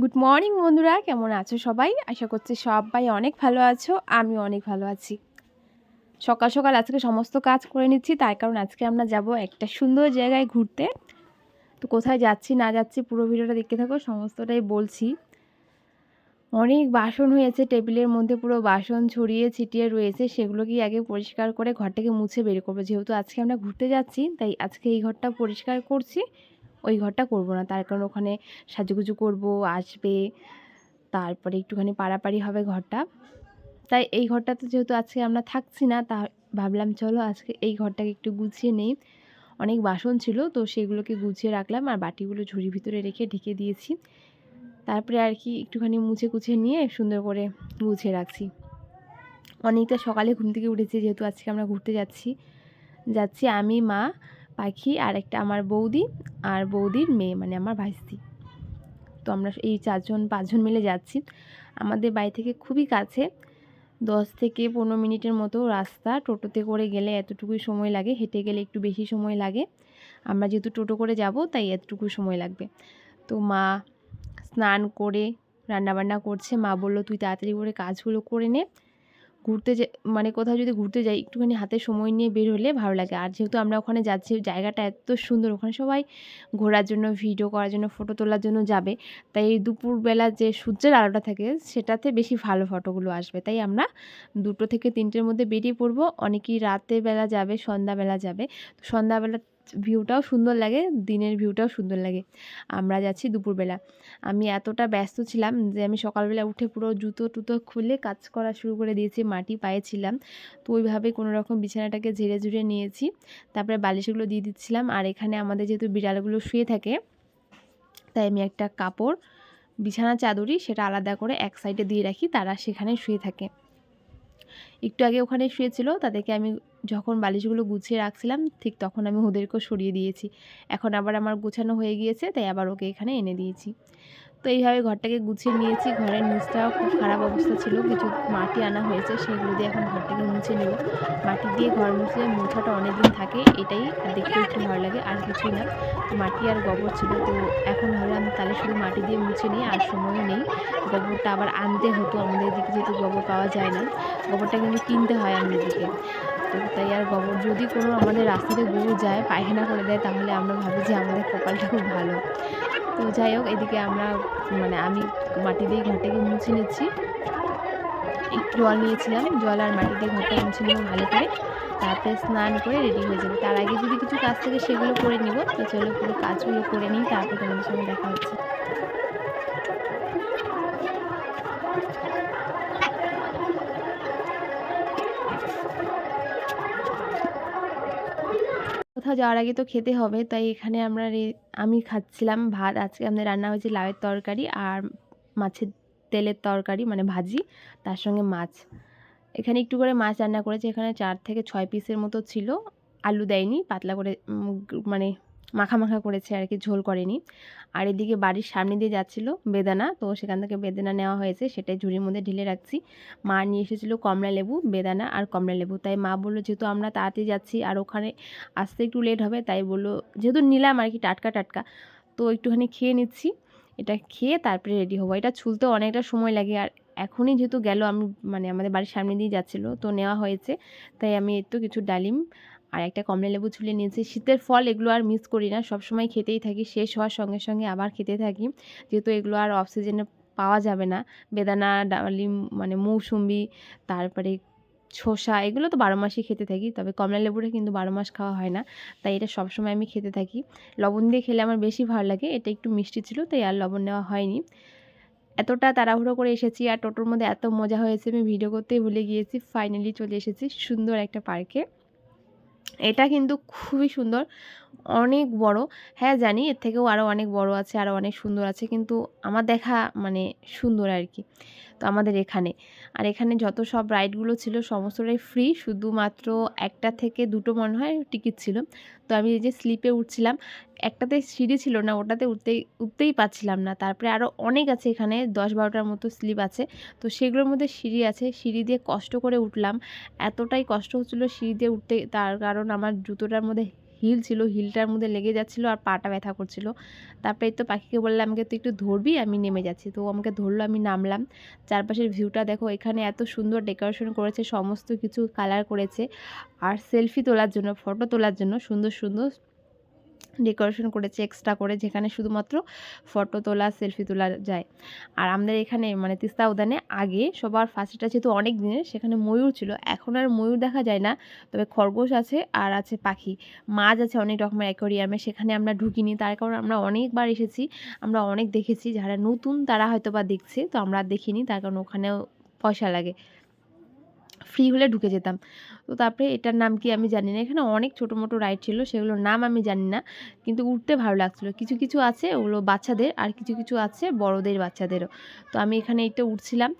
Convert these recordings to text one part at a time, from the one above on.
Good morning বন্ধুরা, কেমন আছো সবাই? আশা করছি সবাই অনেক ভালো আছো। আমিও অনেক ভালো আছি। সকাল সকাল আজকে সমস্ত কাজ করে নিচ্ছি, তার কারণ আজকে আমরা যাব একটা সুন্দর জায়গায় ঘুরতে। তো কোথায় যাচ্ছি না যাচ্ছি পুরো ভিডিওটা দেখতে থাকো, সমস্তটাই বলছি। অনেক বাসন হয়েছে, টেবিলের মধ্যে পুরো বাসন ছড়িয়ে ছিটিয়ে রয়েছে, সেগুলোকে আগে পরিষ্কার করে ঘরটাকে মুছে বের করবো। যেহেতু আজকে আমরা ঘুরতে যাচ্ছি, তাই আজকে এই ঘরটা পরিষ্কার করছি, ওই ঘরটা করব না। তার কারণ ওখানে সাজুগুজু করব, আসবে, তারপরে একটুখানি পাড়াপাড়ি হবে ঘরটা। তাই এই ঘরটাতে যেহেতু আজকে আমরা থাকছি না, তা ভাবলাম চলো আজকে এই ঘরটাকে একটু গুছিয়ে নেই। অনেক বাসন ছিল, তো সেগুলোকে গুছিয়ে রাখলাম আর বাটিগুলো ঝুড়ির ভিতরে রেখে ঢেকে দিয়েছি। তারপরে আর কি একটুখানি মুছে কুছিয়ে নিয়ে সুন্দর করে গুছিয়ে রাখছি। অনেকটা সকালে ঘুম থেকে উঠেছি, যেহেতু আজকে আমরা ঘুরতে যাচ্ছি আমি, মা, পাখি আর একটা আমার বৌদি আর বৌদির মেয়ে, মানে আমার ভাইস্তি। তো আমরা এই 4-5জন মিলে যাচ্ছি। আমাদের বাড়ি থেকে খুবই কাছে, 10 থেকে 15 মিনিটের মতো রাস্তা। টোটোতে করে গেলে এতটুকুই সময় লাগে, হেঁটে গেলে একটু বেশি সময় লাগে। আমরা যেহেতু টোটো করে যাব, তাই এতটুকু সময় লাগবে। তো মা স্নান করে রান্নাবান্না করছে। মা বলল তুই তাড়াতাড়ি করে কাজগুলো করে নে, ঘুরতে মানে কোথাও যদি ঘুরতে যাই একটুখানি হাতে সময় নিয়ে বের হলে ভালো লাগে। আর যেহেতু আমরা ওখানে যাচ্ছি, জায়গাটা এত সুন্দর, ওখানে সবাই ঘোরার জন্য, ভিডিও করার জন্য, ফটো তোলার জন্য যাবে। তাই এই দুপুরবেলা যে সূর্যের আলোটা থাকে, সেটাতে বেশি ভালো ফটোগুলো আসবে। তাই আমরা 2টো থেকে 3টের মধ্যে বেরিয়ে পড়বো। অনেকেই রাতের বেলা যাবে, সন্ধ্যাবেলা যাবে। তো সন্ধ্যাবেলা ভিউটাও সুন্দর লাগে, দিনের ভিউটাও সুন্দর লাগে। আমরা যাচ্ছি দুপুরবেলা। আমি এতটা ব্যস্ত ছিলাম যে আমি সকালবেলা উঠে পুরো জুতো টুতো খুলে কাজ করা শুরু করে দিয়েছি, মাটি পায়ে ছিলাম। তো ওইভাবে কোনো রকম বিছানাটাকে ঝেড়ে ঝুড়ে নিয়েছি, তারপরে বালিশগুলো দিয়ে দিচ্ছিলাম। আর এখানে আমাদের যেহেতু বিড়ালগুলো শুয়ে থাকে, তাই আমি একটা কাপড়, বিছানা চাদরই সেটা আলাদা করে এক সাইডে দিয়ে রাখি, তারা সেখানে শুয়ে থাকে। একটু আগে ওখানে শুয়েছিল, তাদেরকে আমি যখন বালিশগুলো গুছিয়ে রাখছিলাম ঠিক তখন আমি ওদেরকেও সরিয়ে দিয়েছি। এখন আবার আমার গোছানো হয়ে গিয়েছে, তাই আবার ওকে এখানে এনে দিয়েছি। তো এইভাবে ঘরটাকে গুছিয়ে নিয়েছি। ঘরের নিচটাও খুব খারাপ অবস্থা ছিল, কিছু মাটি আনা হয়েছে, সেগুলো দিয়ে এখন ঘরটাকে মুছে নেব। মাটি দিয়ে ঘর মুছলে মোছাটা অনেক দিন থাকে, এটাই দেখতে একটু ভালো লাগে, আর কিছুই না। তো মাটি আর গোবর ছিল, তো এখন ভাবলাম তাহলে শুধু মাটি দিয়ে মুছে নিই, আর সময়ও নেই। গোবরটা আবার আনতে হতো, আমাদের এদিকে যেহেতু গোবর পাওয়া যায় না, গোবরটা কিন্তু কিনতে হয় আমাদের দিকে। তো তাই আর গোবর, যদি কোনো আমাদের রাস্তাতে গরু যায় পায়খানা করে দেয়, তাহলে আমরা ভাবি যে আমাদের কপালটা খুব ভালো। তো যাই হোক, এদিকে আমরা আমি মাটি দিয়ে ঘরটাকে মুছে নিচ্ছি। একটু জল নিয়েছিলাম, জল আর মাটি দিয়ে ঘরটা মুছে নেবো ভালো করে, তারপরে স্নান করে রেডি হয়ে যাবো। তার আগে যদি কিছু কাজ থাকে সেগুলো করে নিব। তো চলো পুরো কাজগুলো করে নিই, তারপর তোমাদের সঙ্গে দেখা হচ্ছে। কোথাও যাওয়ার আগে তো খেতে হবে, তাই এখানে আমি খাচ্ছিলাম ভাত। আজকে আমাদের রান্না হয়েছে লাউয়ের তরকারি আর মাছের তেলের তরকারি, মানে ভাজি, তার সঙ্গে মাছ। এখানে একটু করে মাছ রান্না করেছে, এখানে 4 থেকে 6 পিসের মতো ছিল। আলু দেয়নি, পাতলা করে মানে মাখা মাখা করেছে আর কি, ঝোল করেনি। আর এদিকে বাড়ির সামনে দিয়ে যাচ্ছিল বেদানা, তো সেখান থেকে বেদানা নেওয়া হয়েছে, সেটাই ঝুড়ির মধ্যে ঢেলে রাখছি। মা নিয়ে এসেছিলো কমলা লেবু, বেদানা আর কমলা লেবু। তাই মা বললো যেহেতু আমরা তাড়াতাড়ি যাচ্ছি আর ওখানে আসতে একটু লেট হবে, তাই বললো যেহেতু নিলাম আর কি টাটকা টাটকা, তো একটুখানি খেয়ে নিচ্ছি। এটা খেয়ে তারপরে রেডি হবো। এটা ছুলতেও অনেকটা সময় লাগে, আর এখনই যেহেতু গেল, আমি আমাদের বাড়ির সামনে দিয়ে যাচ্ছিলো, তো নেওয়া হয়েছে। তাই আমি একটু কিছু ডালিম আর একটা কমলা লেবু ছুলে নিয়েছি। শীতের ফল এগুলো আর মিস করি না, সবসময় খেতেই থাকি, শেষ হওয়ার সঙ্গে সঙ্গে আবার খেতে থাকি, যেহেতু এগুলো আর অফ সিজনে পাওয়া যাবে না। বেদানা, ডালিম, মৌসুম্বি, তারপরে শসা, এগুলো তো 12 মাসই খেতে থাকি, তবে কমলা লেবুটা কিন্তু 12 মাস খাওয়া হয় না, তাই এটা সবসময় আমি খেতে থাকি। লবণ দিয়ে খেলে আমার বেশি ভালো লাগে, এটা একটু মিষ্টি ছিল, তাই আর লবণ নেওয়া হয়নি। এতটা তাড়াহুড়ো করে এসেছি, আর টোটোর মধ্যে এত মজা হয়েছে আমি ভিডিও করতেই ভুলে গিয়েছি। ফাইনালি চলে এসেছি সুন্দর একটা পার্কে। এটা কিন্তু খুবই সুন্দর, অনেক বড়। হ্যাঁ জানি এর থেকেও আরও অনেক বড় আছে, আরও অনেক সুন্দর আছে, কিন্তু আমার দেখা সুন্দর আর কি। তো আমাদের এখানে, আর এখানে যত সব রাইডগুলো ছিল সমস্তটাই ফ্রি, শুধুমাত্র একটা থেকে দুটো মনে হয় টিকিট ছিল। তো আমি এই যে স্লিপে উঠছিলাম, একটাতে সিঁড়ি ছিল না, ওটাতে উঠতেই পারছিলাম না। তারপরে আরও অনেক আছে, এখানে 10-12টার মতো স্লিপ আছে, তো সেগুলোর মধ্যে সিঁড়ি আছে, সিঁড়ি দিয়ে কষ্ট করে উঠলাম। এতটাই কষ্ট হচ্ছিলো সিঁড়ি দিয়ে উঠতে, তার কারণ আমার জুতোটার মধ্যে হিল ছিল, হিলটার মধ্যে লেগে যাচ্ছিলো আর পাটা ব্যথা করছিল। তারপরে এই তো পাখিকে বললাম আমাকে তুই একটু ধরবি, আমি নেমে যাচ্ছি। তো ও আমাকে ধরলো, আমি নামলাম। চারপাশের ভিউটা দেখো, এখানে এত সুন্দর ডেকোরেশন করেছে, সমস্ত কিছু কালার করেছে। আর সেলফি তোলার জন্য, ফটো তোলার জন্য সুন্দর সুন্দর ডেকোরেশন করেছে এক্সট্রা করে, যেখানে শুধুমাত্র ফটো তোলা, সেলফি তোলা যায়। আর আমাদের এখানে মানে তিস্তা উদ্যানে আগে সবার ফার্স্টটা যেহেতু অনেক দিনের, সেখানে ময়ূর ছিল। এখন আর ময়ূর দেখা যায় না, তবে খরগোশ আছে আর আছে পাখি, মাছ আছে অনেক রকমের অ্যাকোয়ারিয়ামে। সেখানে আমরা ঢুকিনি, তার কারণ আমরা অনেকবার এসেছি, আমরা অনেক দেখেছি। যারা নতুন তারা হয়তো বা দেখছে, তো আমরা আর দেখিনি, তার কারণ ওখানেও পয়সা লাগে। ফ্রি হলে ঢুকে যেতাম। তো তারপরে এটার নাম কি আমি জানি না। এখানে অনেক ছোটো মোটো রাইড ছিল, সেগুলোর নাম আমি জানি না, কিন্তু উঠতে ভালো লাগছিলো। কিছু কিছু আছে ওগুলো বাচ্চাদের, আর কিছু কিছু আছে বড়দের বাচ্চাদেরও। তো আমি এখানে এটা উঠছিলাম,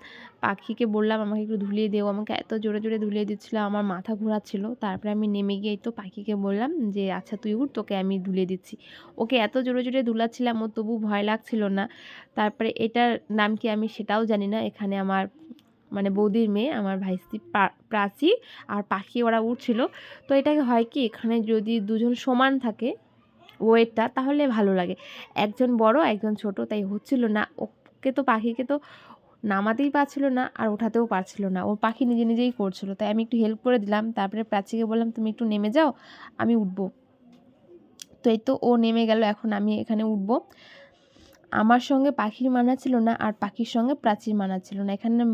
পাখিকে বললাম আমাকে একটু ধুলিয়ে দেও, আমাকে এত জোরে জোরে ধুলিয়ে দিচ্ছিল, আমার মাথা ঘোরাচ্ছিল। তারপরে আমি নেমে গিয়ে তো পাখিকে বললাম যে আচ্ছা তুই উঠ, তোকে আমি ধুলিয়ে দিচ্ছি। ওকে এত জোরে জোরে দুলাচ্ছিলাম, ওর তবু ভয় লাগছিল না। তারপরে এটার নাম কি আমি সেটাও জানি না। এখানে আমার মানে বৌদির মেয়ে, আমার ভাইস্তি প্রাচী আর পাখি ওরা উঠছিল। তো এটাকে হয় কি, এখানে যদি দুজন সমান থাকে ওয়েটটা, তাহলে ভালো লাগে। একজন বড় একজন ছোট, তাই হচ্ছিল না। ওকে তো, পাখিকে তো নামাতেই পারছিল না আর ওঠাতেও পারছিল না, ওর পাখি নিজে নিজেই করছিল। তাই আমি একটু হেল্প করে দিলাম। তারপরে প্রাচীকে বললাম তুমি একটু নেমে যাও, আমি উঠবো। তো এই তো ও নেমে গেল, এখন আমি এখানে উঠবো। আমার সঙ্গে পাখির মানা ছিল না, আর পাখির সঙ্গে প্রাচীর মানা ছিল না। এখানে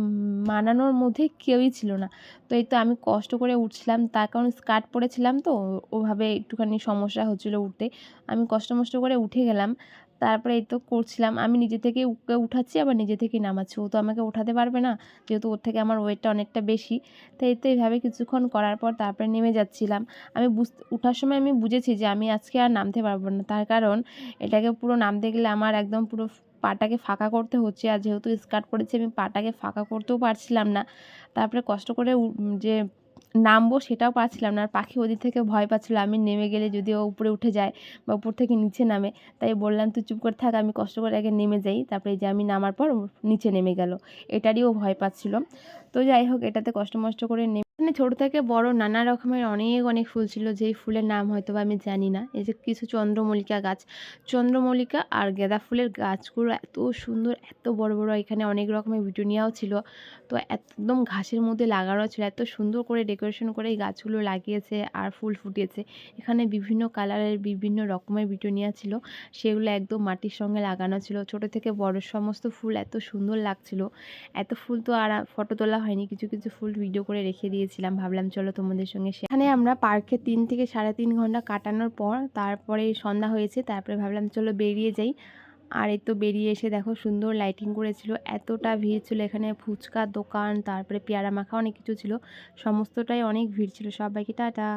মানানোর মধ্যে কেউই ছিল না। তো এই তো আমি কষ্ট করে উঠছিলাম, তার কারণ স্কার্ট পরেছিলাম, তো ওভাবে একটুখানি সমস্যা হচ্ছিলো উঠতে। আমি কষ্ট মষ্ট করে উঠে গেলাম। তারপরে এই তো করছিলাম, আমি নিজে থেকে ওকে উঠাচ্ছি, আবার নিজে থেকেই নামাচ্ছি। ও তো আমাকে ওঠাতে পারবে না, যেহেতু ওর থেকে আমার ওয়েটটা অনেকটা বেশি। তাই এই তো এইভাবে কিছুক্ষণ করার পর তারপরে নেমে যাচ্ছিলাম। আমি উঠার সময় আমি বুঝেছি যে আমি আজকে আর নামতে পারবো না, তার কারণ এটাকে পুরো নামতে গেলে আমার একদম পুরো পাটাকে ফাঁকা করতে হচ্ছে। আর যেহেতু স্কার্ট পরেছি, আমি পাটাকে ফাঁকা করতেও পারছিলাম না। তারপরে কষ্ট করে যে নামবো সেটাও পারছিলাম না। আর পাখি ওদিক থেকে ভয় পাচ্ছিলো আমি নেমে গেলে যদি ও উপরে উঠে যায় বা উপর থেকে নিচে নামে। তাই বললাম তুই চুপ করে থাক, আমি কষ্ট করে আগে নেমে যাই। তারপরে এই যে আমি নামার পর নিচে নেমে গেল, এটারই ও ভয় পাচ্ছিল। তো যাই হোক, এটাতে কষ্ট মষ্ট করে এখানে ছোটো থেকে বড় নানা রকমের অনেক অনেক ফুল ছিল, যেই ফুলের নাম হয়তো বা আমি জানি না। এই যে কিছু চন্দ্রমল্লিকা গাছ, চন্দ্রমল্লিকা আর গাঁদা ফুলের গাছগুলো এত সুন্দর, এত বড় বড়। এখানে অনেক রকমের বিটুনিয়াও ছিল, তো একদম ঘাসের মধ্যে লাগানো ছিল। এত সুন্দর করে ডেকোরেশন করে এই গাছগুলো লাগিয়েছে আর ফুল ফুটিয়েছে। এখানে বিভিন্ন কালারের বিভিন্ন রকমের বিটুনিয়া ছিল, সেগুলো একদম মাটির সঙ্গে লাগানো ছিল। ছোট থেকে বড় সমস্ত ফুল এত সুন্দর লাগছিল। এত ফুল তো আর ফটো তোলা হয়নি, কিছু কিছু ফুল ভিডিও করে রেখে দিয়েছিলাম, ভাবলাম চলো তোমাদের সঙ্গে এখানে আমরা পার্কে 3 থেকে 3.5 ঘন্টা কাটানোর পর তারপরে সন্ধ্যা হয়েছে। তারপরে ভাবলাম চলো বেরিয়ে যাই। আর এই তো বেরিয়ে এসে দেখো সুন্দর লাইটিং করেছিল, এতটা ভিড় ছিল এখানে। ফুচকার দোকান, তারপরে পেয়ারা মাখা, অনেক কিছু ছিল, সমস্তটাই অনেক ভিড় ছিল। সবাইকে টাটা।